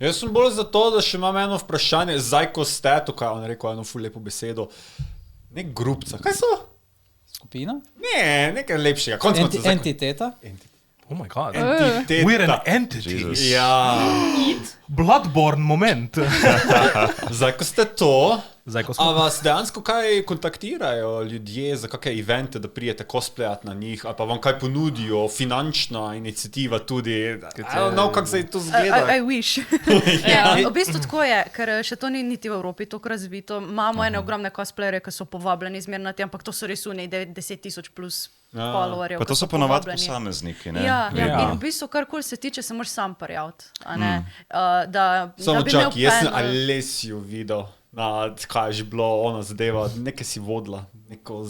Jaz sem bolj za to, da še imam eno vprašanje, Zajko Steto, kaj on rekel, eno ful lepo besedo. Nek grupca, kaj so? Skupina? Ne, nekaj lepšega. Entiteta? Oh my god. Entiteta. We're an entity. Ja. Bloodborne moment. Zdaj, ko ste to, Zdaj, ko a smo... vas dejansko kaj kontaktirajo ljudje za kakšne evente, da prijete cosplayat na njih, ali pa vam kaj ponudijo, finančna iniciativa tudi, I don't know, kako se to zgleda. I wish. Ja, v bistvu tako je, ker še to ni niti v Evropi toliko razvito. Imamo ene ogromne cosplayere, ki so povabljeni zmer na tem, ampak to so res 10,000 plus followerjev. Pa to so ponovadi posamezniki, ne? Ja, in v bistvu karkoli se tiče, se moraš sam prijaviti. Samo čak, jaz sem Alessio videl, kaj je že bilo ona zadeva, nekaj si vodila, neko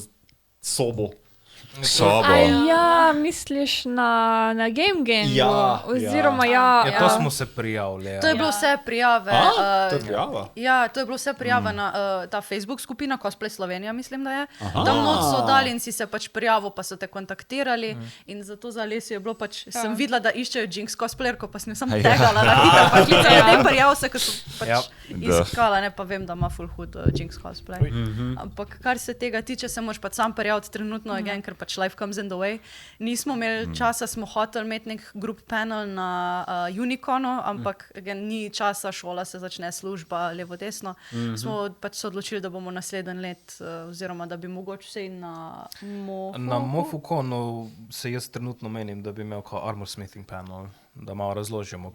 sobo. Ja, misliš na Game Gangu? Ja, oziroma Ja, to smo se prijavili. To je bilo vse prijave. To je prijava? Ja, to je bilo vse prijava na ta Facebook skupina Cosplay Slovenija, mislim, da je. Tam noč so dali in si se pač prijavil, pa so te kontaktirali in zato za Alesijo je bilo pač, sem videla, da iščejo Jinx cosplayerko, pa sem jo samo tegala na hitro, pa klicala, ne prijavil se, ko so pač iskala, ne pa vem, da ima full hud Jinx cosplay. Ampak kar se tega tiče, se moraš pač sam prijaviti trenutno, again, ker pač life comes in the way. Nismo imeli časa, smo hoteli imeti nek group panel na Uniconu, ampak ni časa, šola se začne, služba, levo, desno. Smo pač se odločili, da bomo naslednji let, oziroma da bi mogoče vsej na Mofuku. Na Mofukonu se jaz trenutno menim, da bi imel kao armor smithing panel, da malo razložimo,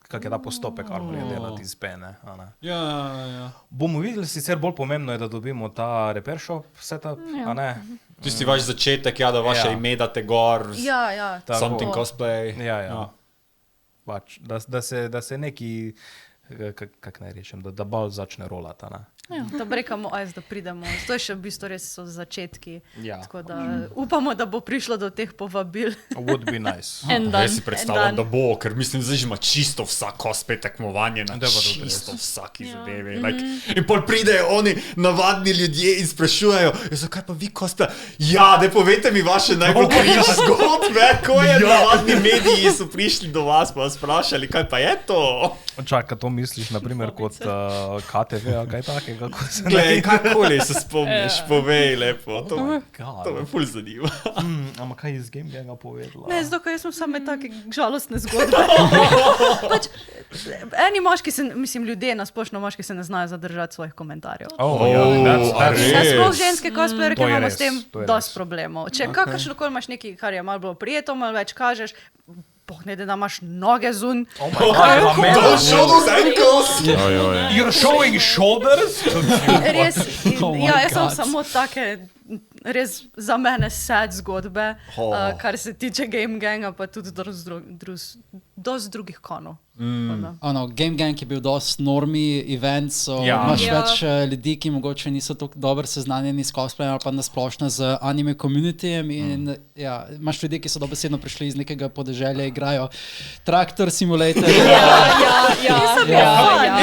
kak je ta postopek armorja delati iz pene. Ja. Bomo videli, sicer bolj pomembno je, da dobimo ta repair shop setup, a ne? Tisti vaš začetek, da vaše ime date gor, Ja. something cosplay. Ja. Pač, da se neki, kak naj rečem, da bal začne rolati, ne? Da brekamo ice, da pridemo. To je še v bistvu res so začetki. Ja. Tako da upamo, da bo prišlo do teh povabil. Would be nice. Jaz si predstavljam, da bo, ker mislim, zdaj že ima čisto vsak cosplay tekmovanje na čisto vsaki zadevi. In pol pridejo oni navadni ljudje in sprašujejo, zakaj pa vi cosplay? Ja, ne povejte mi vaše najbolj križ zgodbe, ko je navadni mediji so prišli do vas pa vas sprašali, kaj pa je to? Čakaj, to misliš naprimer kot KTV, ali kaj takega? Glej, kakoli se spomniš, povej lepo, to me ful zanima. Ampak kaj je iz Game Ganga povedala? Ne, zato, jaz sem same take žalostne zgodbe. Pač, eni moški ljudje, nasplošno moški se ne znajo zadržati svojih komentarjev. Sploh ženske cosplayerke imamo s tem dosti problemov. Če kakršnokoli imaš nekaj, kar je malo bolj prijetno, malo več kažeš, pohnede, da imaš noge zun. Don't show those ankles! You're showing shoulders? Res, jaz sem samo take res za mene sad zgodbe, kar se tiče Game Ganga, pa tudi dosti drugih konov. Game Gang je bil dosti normi event, imaš več ljudi, ki mogoče niso tako dobro seznanjeni s cosplayem ali pa nasplošno z anime communityjem in imaš ljudi, ki so dobesedno prišli iz nekega podeželja, igrajo Traktor Simulator. Ja.